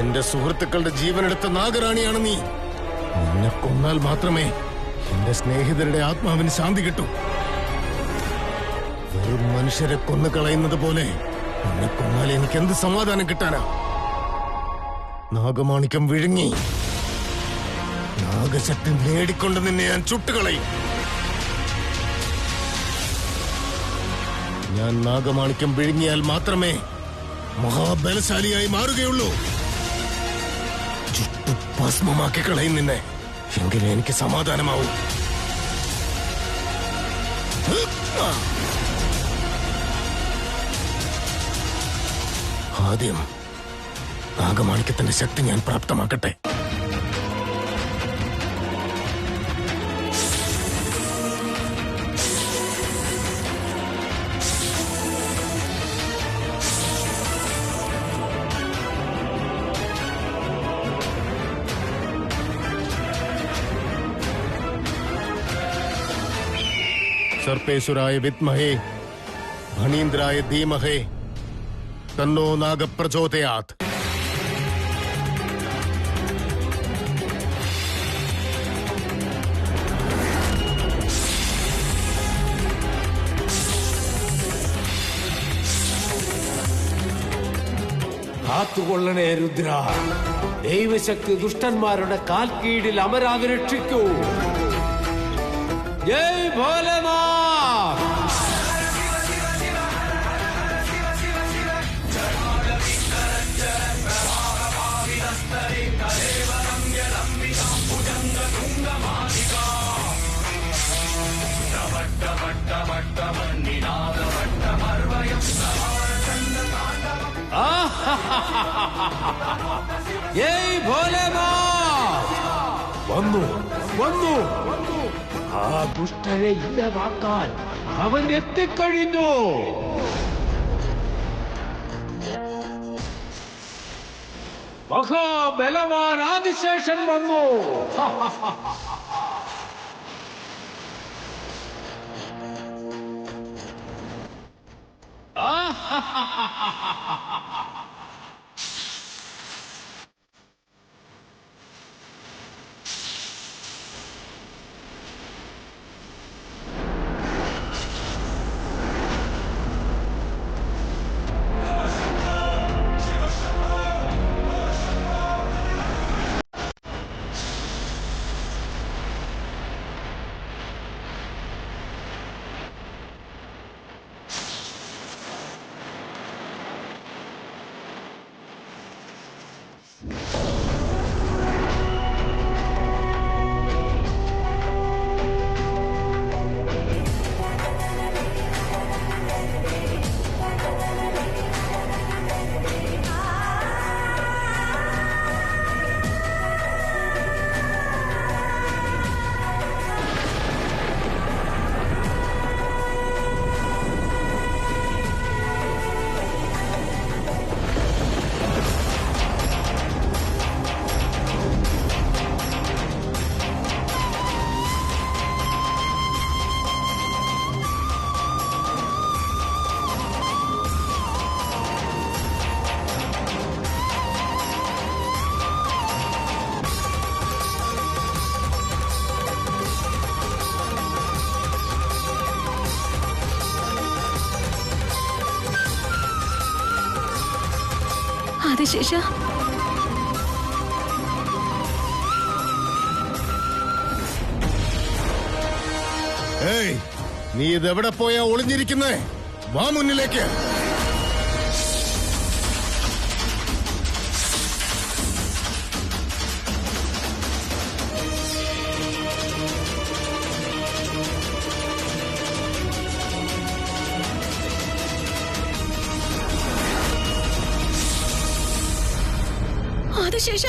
എന്റെ സുഹൃത്തുക്കളുടെ ജീവനെടുത്ത നാഗറാണിയാണ് നീ. നിന്നെ കൊന്നാൽ മാത്രമേ എന്റെ സ്നേഹിതരുടെ ആത്മാവിന് ശാന്തി കിട്ടൂ. വെറും മനുഷ്യരെ കൊന്നു കളയുന്നത് പോലെ നിന്നെ കൊന്നാൽ എനിക്ക് എന്ത് സമാധാനം കിട്ടാനാ? നാഗമാണിക്യം വിഴുങ്ങി നാഗശക്തി നേടിക്കൊണ്ട് നിന്നെ ഞാൻ ചുട്ടുകളയും. ഞാൻ നാഗമാണിക്യം വിഴുങ്ങിയാൽ മാത്രമേ മഹാബലശാലിയായി മാറുകയുള്ളൂ. ചുട്ടു ഭസ്മമാക്കി കളയും നിന്നെ. എങ്കിലും എനിക്ക് സമാധാനമാവും. ആദ്യം നാഗമാണിക്യത്തിന്റെ ശക്തി ഞാൻ പ്രാപ്തമാക്കട്ടെ. സർപ്പേശ്വരായ വിദ്മഹേ ഫണീന്ദ്രായ ധീമഹേ തന്നോ നാഗപ്രചോദയാത്. കാത്തുകൊള്ളണേ രുദ്ര. ദൈവശക്തി ദുഷ്ടന്മാരുടെ കാൽ കീഴിൽ അമരാതെ രക്ഷിക്കൂ. ജയ് ഭോലേനാഥ്. ജയ് ഭോലേനാഥ്. വന്നു വന്നു. ആ ദുഷ്ടരെ ഇല്ലാതാക്കാൻ അവൻ എത്തിക്കഴിഞ്ഞു. മഹാബലവാൻ ആദിശേഷൻ വന്നു. ആദിശേഷ, നീ ഇതെവിടെ പോയാ ഒളിഞ്ഞിരിക്കുന്നേ? വാ മുന്നിലേക്ക്. ആദിശേഷ,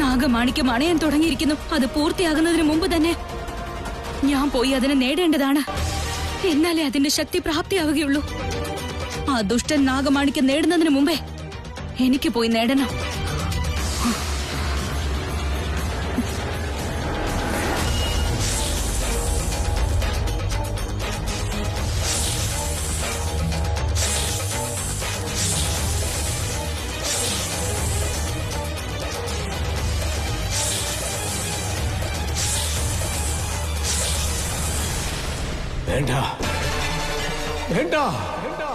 നാഗമാണിക്യം അണയാൻ തുടങ്ങിയിരിക്കുന്നു. അത് പൂർത്തിയാകുന്നതിന് മുമ്പ് തന്നെ ഞാൻ പോയി അതിനെ നേടേണ്ടതാണ്. എന്നാലേ അതിന്റെ ശക്തി പ്രാപ്തിയാവുകയുള്ളൂ. ആ ദുഷ്ടൻ നാഗമാണിക്യം നേടുന്നതിന് മുമ്പേ എനിക്ക് പോയി നേടണം. വേണ്ട വേണ്ട,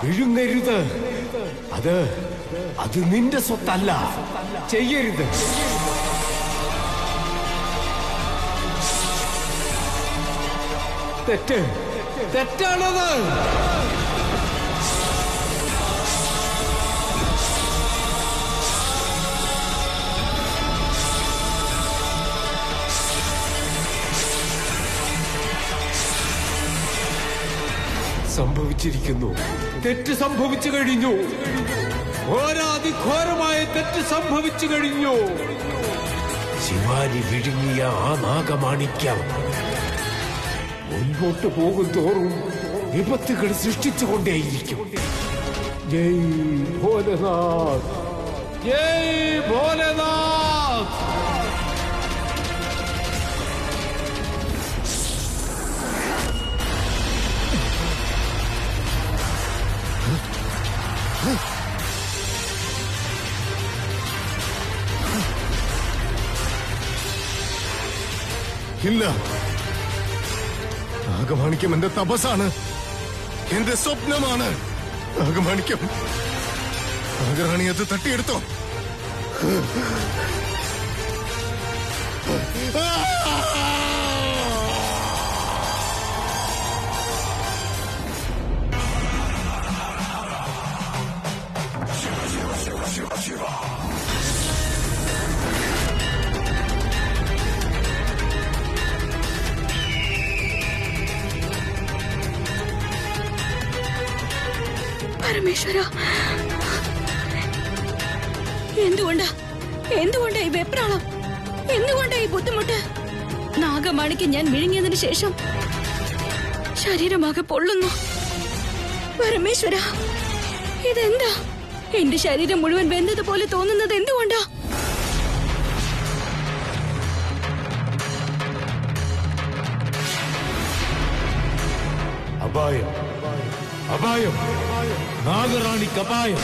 വിഴുങ്ങരുത്. അത് നിന്റെ സ്വത്തല്ല. ചെയ്യരുത്. തെറ്റാണത്. സംഭവിച്ചിരിക്കുന്നു. തെറ്റ് സംഭവിച്ചു കഴിഞ്ഞു. ഘോരാതിഘോരമായ തെറ്റ് സംഭവിച്ചു കഴിഞ്ഞു. ശിവാനി വിഴുങ്ങിയ ആ നാഗമാണിക്യം മുൻപോട്ട് പോകും തോറും വിപത്തുകൾ സൃഷ്ടിച്ചുകൊണ്ടേയിരിക്കും. ജയ് ഭോലനാഥ്, ജയ് ഭോലനാഥ്. ഇല്ല, നാഗമാണിക്യം എന്റെ തപസ്സാണ്, എന്റെ സ്വപ്നമാണ്. നാഗമാണിക്യം, നാഗറാണി അത് തട്ടിയെടുത്തോ. പരമേശ്വര, എന്തുകൊണ്ടാ ഈ വെപ്രാളം? എന്തുകൊണ്ടാ ഈ ബുദ്ധിമുട്ട്? നാഗമാണിക്ക് ഞാൻ വിഴുങ്ങിയതിനു ശേഷം ശരീരമാകെ പൊള്ളുന്നു. പരമേശ്വര, ഇതെന്താ? എന്റെ ശരീരം മുഴുവൻ വെന്തതുപോലെ തോന്നുന്നത് എന്തുകൊണ്ടാ? അപായം, അപായം, നാഗറാണിക്ക് അപായം.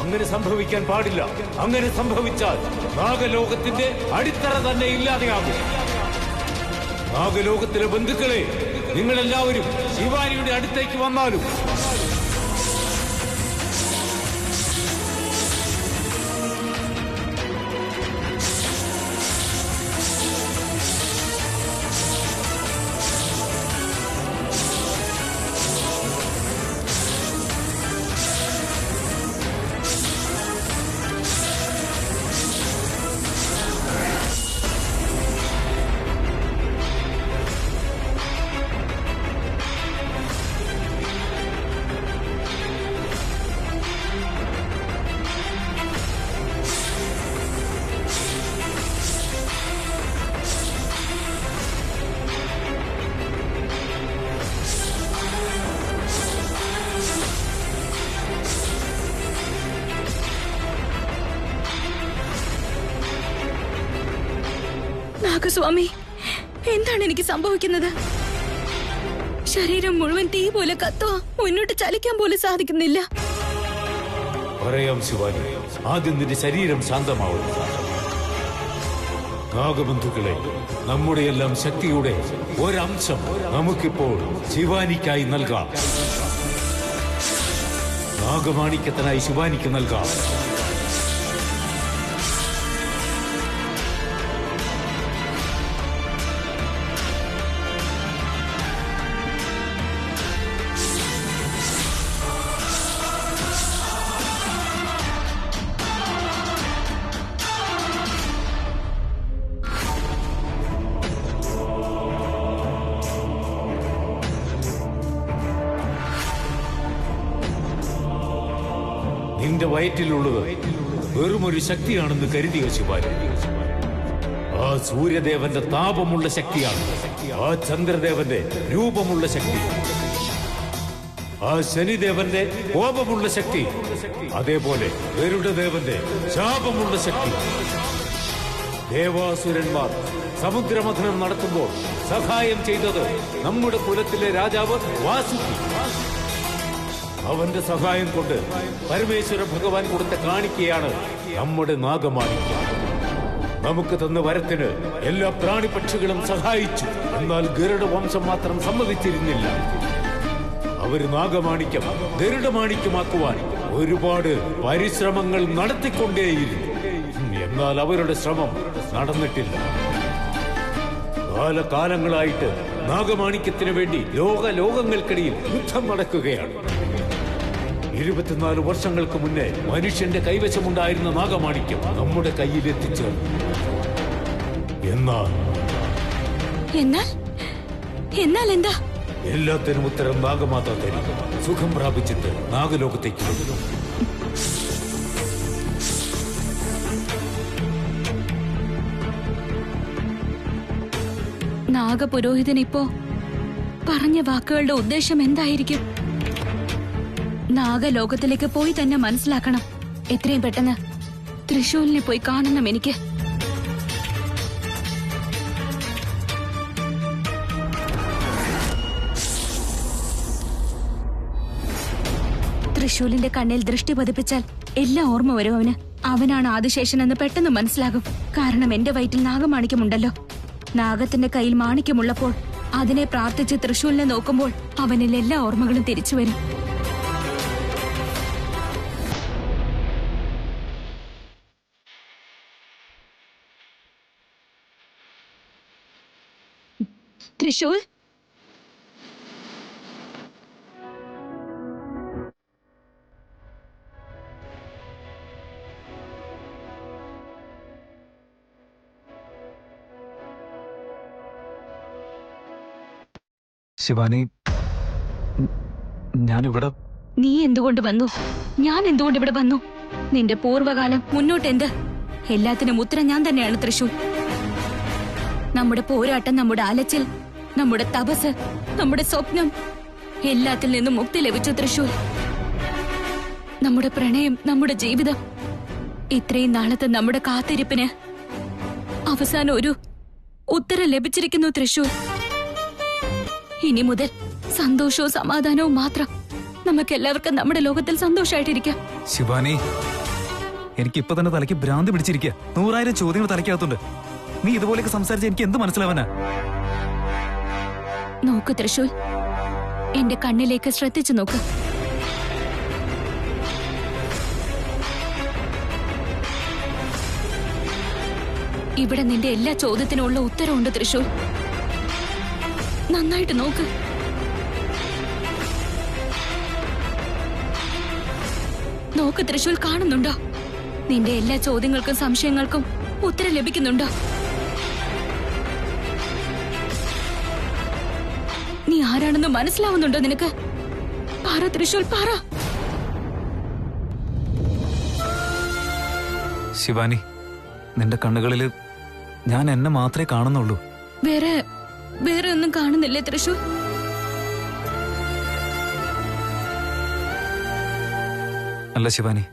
അങ്ങനെ സംഭവിക്കാൻ പാടില്ല. അങ്ങനെ സംഭവിച്ചാൽ നാഗലോകത്തിന്റെ അടിത്തറ തന്നെ ഇല്ലാതെയാകും. നാഗലോകത്തിലെ ബന്ധുക്കളെ, നിങ്ങളെല്ലാവരും ശിവാനിയുടെ അടുത്തേക്ക് വന്നാലും. നാഗസ്വാമി, എന്താണ് എനിക്ക് സംഭവിക്കുന്നത്? ശരീരം മുഴുവൻ തീ പോലെ കത്തുക, മുന്നോട്ട് ചലിക്കാൻ പോലും സാധിക്കുന്നില്ല. പറയാം ശിവാനി, ആദ്യം നിന്റെ ശരീരം ശാന്തമാവും. നാഗബന്ധുക്കളെ, നമ്മുടെ എല്ലാം ശക്തിയുടെ ഒരംശം നമുക്കിപ്പോൾ ശിവാനിക്കായി നൽകാം. നാഗമാണിക്യത്തിനായി ശിവാനിക്ക് നൽകാം. നിന്റെ വയറ്റിലുള്ളത് വെറുമൊരു ശക്തിയാണെന്ന് കരുതിയോ ശിവാനി? സൂര്യദേവന്റെ താപമുള്ള ശക്തിയാണ്, ആ ചന്ദ്രദേവന്റെ രൂപമുള്ള ശക്തി, ആ ശനിദേവന്റെ കോപമുള്ള ശക്തി, അതേപോലെ ഗരുഡദേവന്റെ ശാപമുള്ള ശക്തി. ദേവാസുരന്മാർ സമുദ്രമഥനം നടത്തുമ്പോൾ സഹായം ചെയ്തത് നമ്മുടെ കുലത്തിലെ രാജാവ് വാസുകി. അവന്റെ സഹായം കൊണ്ട് പരമേശ്വര ഭഗവാൻ കൊടുത്ത കാണിക്കയാണ് നമ്മുടെ നാഗമാണിക്യം. നമുക്ക് തന്ന വരത്തിന് എല്ലാ പ്രാണിപക്ഷികളും സഹായിച്ചു. എന്നാൽ ഗരുഡ വംശം മാത്രം സമ്മതിച്ചിരുന്നില്ല. അവര് നാഗമാണിക്യം ഗരുഡമാണിക്യമാക്കുവാൻ ഒരുപാട് പരിശ്രമങ്ങൾ നടത്തിക്കൊണ്ടേയിരുന്നു. എന്നാൽ അവരുടെ ശ്രമം നടന്നിട്ടില്ല. കാലകാലങ്ങളായിട്ട് നാഗമാണിക്യത്തിന് വേണ്ടി ലോകങ്ങൾക്കിടയിൽ യുദ്ധം നടക്കുകയാണ്. 24 വർഷങ്ങൾക്ക് മുന്നേ മനുഷ്യന്റെ കൈവശമുണ്ടായിരുന്ന നാഗമാണിക്യം നമ്മുടെ കയ്യിൽ എത്തിച്ചേർന്നു. എന്നാൽ എന്താ? എല്ലാത്തിനും ഉത്തരം നാഗമാത തരും. സുഖം പ്രാപിച്ചിട്ട് നാഗലോകത്തേക്ക് വരും. നാഗപുരോഹിതൻ ഇപ്പോ പറഞ്ഞ വാക്കുകളുടെ ഉദ്ദേശം എന്തായിരിക്കും? നാഗലോകത്തിലേക്ക് പോയി തന്നെ മനസ്സിലാക്കണം. എത്രയും പെട്ടെന്ന് തൃശൂലിനെ പോയി കാണണം എനിക്ക്. തൃശൂലിന്റെ കണ്ണിൽ ദൃഷ്ടി പതിപ്പിച്ചാൽ എല്ലാം ഓർമ്മ വരും അവന്. അവനാണ് ആദിശേഷൻ എന്ന് പെട്ടെന്ന് മനസ്സിലാകും. കാരണം എന്റെ വയറ്റിൽ നാഗമാണിക്യമുണ്ടല്ലോ. നാഗത്തിന്റെ കയ്യിൽ മാണിക്യമുള്ളപ്പോൾ അതിനെ പ്രാർത്ഥിച്ച് തൃശൂലിനെ നോക്കുമ്പോൾ അവനിൽ എല്ലാ ഓർമ്മകളും തിരിച്ചു വരും. തൃശൂൽ, ശിവാനി, ഞാനിവിടെ. നീ എന്തുകൊണ്ട് വന്നു? ഞാൻ എന്തുകൊണ്ട് ഇവിടെ വന്നു? നിന്റെ പൂർവ്വകാലം, മുന്നോട്ട് എന്ത്? എല്ലാത്തിനും ഉത്തരം ഞാൻ തന്നെയാണ് തൃശൂൽ. നമ്മുടെ പോരാട്ടം, നമ്മുടെ അലച്ചിൽ, നമ്മുടെ തപസ്, നമ്മുടെ സ്വപ്നം, എല്ലാത്തിൽ നിന്നും മുക്തി ലഭിച്ചു തൃശൂൽ. നമ്മുടെ പ്രണയം, നമ്മുടെ ജീവിതം, ഇത്രയും നാളത്തെ നമ്മുടെ കാത്തിരിപ്പിന് അവസാനം ഒരു ഉത്തരം ലഭിച്ചിരിക്കുന്നു തൃശൂൽ. ഇനി മുതൽ സന്തോഷവും സമാധാനവും മാത്രം. നമുക്കെല്ലാവർക്കും നമ്മുടെ ലോകത്തിൽ സന്തോഷമായിട്ടിരിക്കാം. ശിവാനി, എനിക്കിപ്പോ തന്നെ തലയ്ക്ക് ഭ്രാന്തി പിടിച്ചിരിക്കുക. 100,000 ചോദ്യങ്ങൾ തലയ്ക്കകത്തുണ്ട്. നീ ഇതുപോലെയൊക്കെ സംസാരിച്ച എനിക്ക് എന്ത് മനസ്സിലാവാനാ? നോക്ക് തൃശൂൽ, എന്റെ കണ്ണിലേക്ക് ശ്രദ്ധിച്ചു നോക്ക്. ഇവിടെ നിന്റെ എല്ലാ ചോദ്യത്തിനുള്ള ഉത്തരവുണ്ട് തൃശൂൽ. നന്നായിട്ട് നോക്ക്. നോക്ക് തൃശൂൽ, കാണുന്നുണ്ടോ? നിന്റെ എല്ലാ ചോദ്യങ്ങൾക്കും സംശയങ്ങൾക്കും ഉത്തരം ലഭിക്കുന്നുണ്ടോ? നീ ആരാണെന്ന് മനസ്സിലാവുന്നുണ്ടോ നിനക്ക്? പറ തൃശൂൽ, പറ. ശിവാനി, നിന്റെ കണ്ണുകളില് ഞാൻ എന്നെ മാത്രമേ കാണുന്നുള്ളൂ. വേറെ ഒന്നും കാണുന്നില്ലേ തൃശൂൽ? അല്ല ശിവാനി,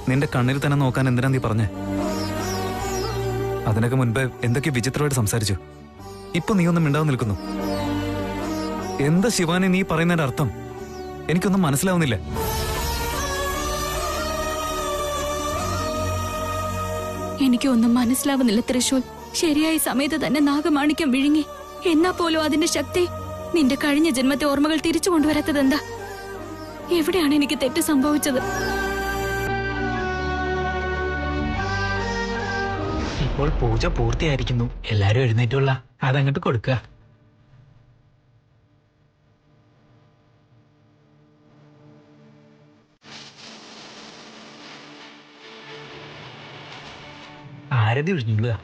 നിന്റെ കണ്ണിൽ തന്നെ നോക്കാൻ എന്തിനാ നീ പറഞ്ഞേ? അതിനൊക്കെ മുൻപേ എന്തൊക്കെ വിചിത്രമായിട്ട് സംസാരിച്ചു. ഇപ്പൊ നീ ഒന്നും മിണ്ടാതെ നിൽക്കുന്നു. എന്താ ശിവാനി നീ പറയുന്നതിന്റെ അർത്ഥം? എനിക്കൊന്നും മനസ്സിലാവുന്നില്ല. എനിക്കൊന്നും മനസ്സിലാവുന്നില്ല തൃശൂൽ. ശരിയായ സമയത്ത് തന്നെ നാഗമാണിക്യം വിഴുങ്ങി. എന്നാ പോലും അതിന്റെ ശക്തി നിന്റെ കഴിഞ്ഞ ജന്മത്തെ ഓർമ്മകൾ തിരിച്ചു കൊണ്ടുവരാത്തത് എന്താ? എവിടെയാണ് എനിക്ക് തെറ്റ് സംഭവിച്ചത്? ഇപ്പോൾ പൂജ പൂർത്തിയായിരിക്കുന്നു. എല്ലാരും എഴുന്നേറ്റുള്ള അതങ്ങോട്ട് കൊടുക്കുക. ആരതി ഒഴിഞ്ഞുള്ള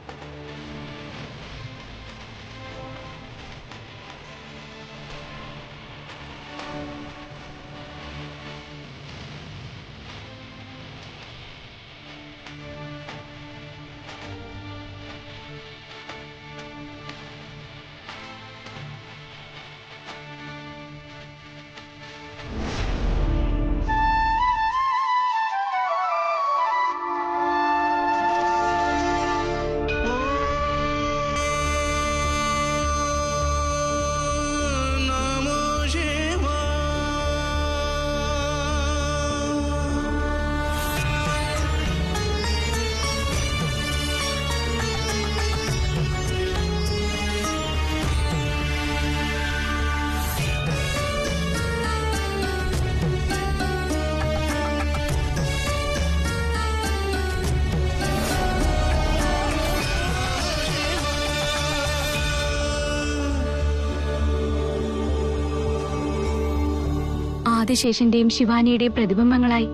ആദിശേഷന്റെയും ശിവാനിയുടെയും പ്രതിബിംബങ്ങളായി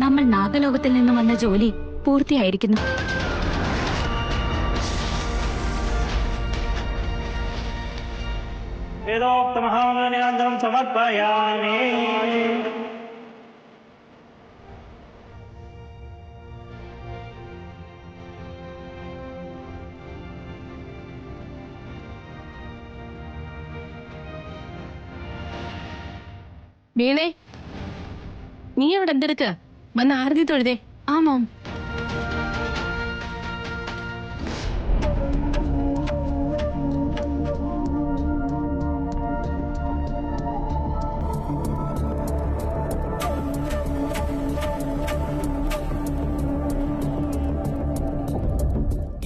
നമ്മൾ നാഗലോകത്തിൽ നിന്നും വന്ന ജോലി പൂർത്തിയായിരിക്കുന്നു. വീണേ, നീ അവിടെ എന്തെടുക്ക? വന്ന് ആരതി തൊഴുതേ. ആമോ?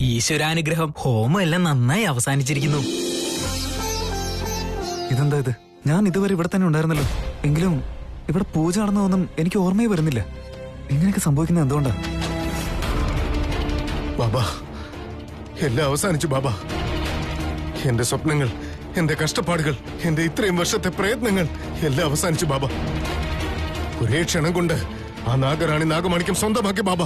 ഈശ്വരാനുഗ്രഹം, ഹോമം എല്ലാം നന്നായി അവസാനിച്ചിരിക്കുന്നു. ഇതെന്താ ഇത്? ഞാൻ ഇതുവരെ ഇവിടെ തന്നെ ഉണ്ടായിരുന്നല്ലോ. എങ്കിലും ഇവിടെ പൂജ നടന്നതൊന്നും എനിക്ക് ഓർമ്മയെ വരുന്നില്ല. ഇങ്ങനെയൊക്കെ സംഭവിക്കുന്നത് എന്തുകൊണ്ടാ? ബാബ, എല്ലാം അവസാനിച്ചു ബാബ. എന്റെ സ്വപ്നങ്ങൾ, എന്റെ കഷ്ടപ്പാടുകൾ, എന്റെ ഇത്രയും വർഷത്തെ പ്രയത്നങ്ങൾ എല്ലാം അവസാനിച്ചു ബാബ. ഒരേ ക്ഷണം കൊണ്ട് ആ നാഗറാണി നാഗമാണിക്യം സ്വന്തമാക്കി ബാബ.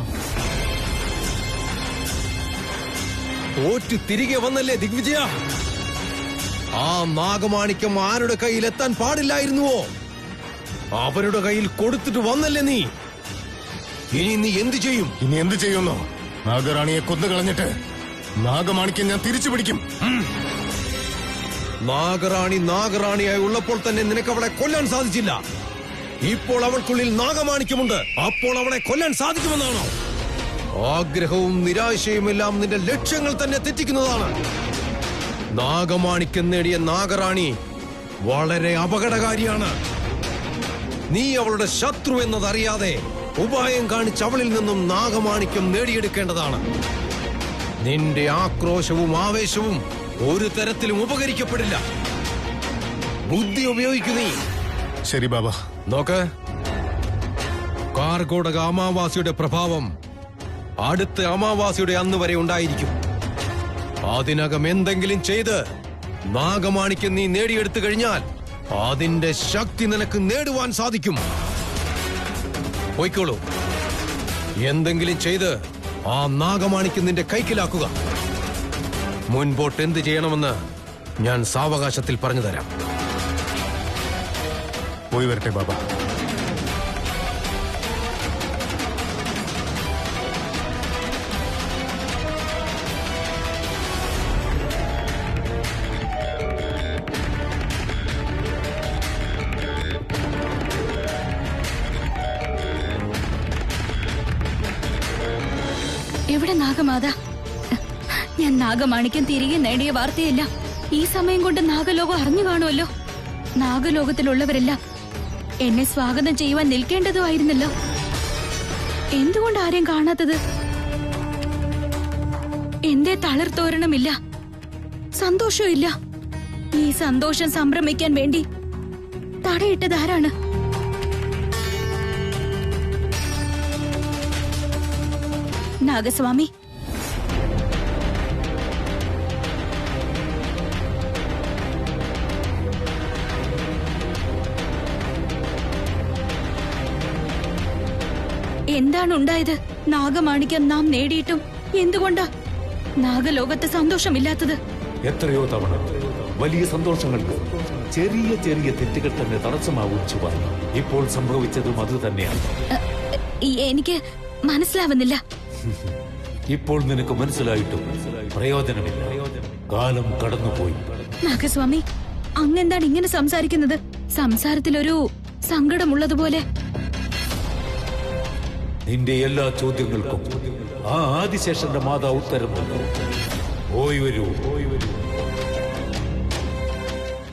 തോറ്റു തിരികെ വന്നല്ലേ ദിഗ്വിജയ? ആ നാഗമാണിക്യം ആരുടെ കയ്യിൽ എത്താൻ പാടില്ലായിരുന്നുവോ അവരുടെ കയ്യിൽ കൊടുത്തിട്ട് വന്നല്ലേ നീ? ഇനി നീ എന്തു ചെയ്യും? ഇനി എന്ത് ചെയ്യുന്നോ? നാഗറാണിയെ കൊന്നുകളഞ്ഞിട്ട് നാഗമാണിക്യം ഞാൻ തിരിച്ചു പിടിക്കും. നാഗറാണിയായി ഉള്ളപ്പോൾ തന്നെ നിനക്ക് അവളെ കൊല്ലാൻ സാധിച്ചില്ല. ഇപ്പോൾ അവൾക്കുള്ളിൽ നാഗമാണിക്യമുണ്ട്. അപ്പോൾ അവളെ കൊല്ലാൻ സാധിക്കുമെന്നാണോ? ആഗ്രഹവും നിരാശയുമെല്ലാം നിന്റെ ലക്ഷ്യങ്ങൾ തന്നെ തെറ്റിക്കുന്നതാണ്. നാഗമാണിക്യം നേടിയ നാഗറാണി വളരെ അപകടകാരിയാണ്. നീ അവളുടെ ശത്രു എന്നതറിയാതെ ഉപായം കാണിച്ച് അവളിൽ നിന്നും നാഗമാണിക്യം നേടിയെടുക്കേണ്ടതാണ്. നിന്റെ ആക്രോശവും ആവേശവും ഒരു തരത്തിലും ഉപകരിക്കപ്പെടില്ല. ബുദ്ധി ഉപയോഗിക്കു നീ. ശരി ബാബ. നോക്ക്, കാർഗോടക അമാവാസിയുടെ പ്രഭാവം അടുത്ത അമാവാസിയുടെ അന്ന് വരെ ഉണ്ടായിരിക്കും. അതിനകം എന്തെങ്കിലും ചെയ്ത് നാഗമാണിക്യം നീ നേടിയെടുത്തു കഴിഞ്ഞാൽ അതിന്റെ ശക്തി നിനക്ക് നേടുവാൻ സാധിക്കും. പോയിക്കോളൂ. എന്തെങ്കിലും ചെയ്ത് ആ നാഗമാണിക്യം നിന്റെ കൈക്കലാക്കുക. മുൻപോട്ട് എന്ത് ചെയ്യണമെന്ന് ഞാൻ സാവകാശത്തിൽ പറഞ്ഞു തരാം. പോയി വരട്ടെ ബാബ. എവിടെ നാഗമാത? ഞാൻ നാഗമാണിക്യം തിരികെ നേടിയ വാർത്തയല്ല ഈ സമയം കൊണ്ട് നാഗലോകം അറിഞ്ഞു കാണുമല്ലോ. നാഗലോകത്തിലുള്ളവരെല്ലാം എന്നെ സ്വാഗതം ചെയ്യുവാൻ നിൽക്കേണ്ടതുമായിരുന്നല്ലോ. എന്തുകൊണ്ട് ആരെയും കാണാത്തത്? എന്തേ തളിർത്തോരണമില്ല, സന്തോഷമില്ല? ഈ സന്തോഷം സംഭ്രമിക്കാൻ വേണ്ടി തടയിട്ടതാരാണ്? നാഗസ്വാമി, എന്താണ് ഉണ്ടായത്? നാഗമാണിക്യം നാം നേടിയിട്ടും എന്തുകൊണ്ടാ നാഗലോകത്ത് സന്തോഷമില്ലാത്തത്? എത്രയോ തവണ വലിയ സന്തോഷങ്ങൾക്ക് ചെറിയ ചെറിയ തെറ്റുകൾ തന്നെ തടസ്സമാവും ശിവാനി. ഇപ്പോൾ സംഭവിച്ചതും അത് തന്നെയാണ്. എനിക്ക് മനസ്സിലാവുന്നില്ല. ഇപ്പോൾ നിനക്ക് മനസ്സിലായിട്ടും പ്രയോജനമില്ല. കാലം കടന്നുപോയി. നാഗസ്വാമി, അങ്ങെന്താണ് ഇങ്ങനെ സംസാരിക്കുന്നത്? സംസാരത്തിലൊരു സങ്കടമുള്ളതുപോലെ. നിന്റെ എല്ലാ ചോദ്യങ്ങൾക്കും ആ ആദിശേഷന്റെ മാതാ ഉത്തരം നൽകും. പോയി വരൂ.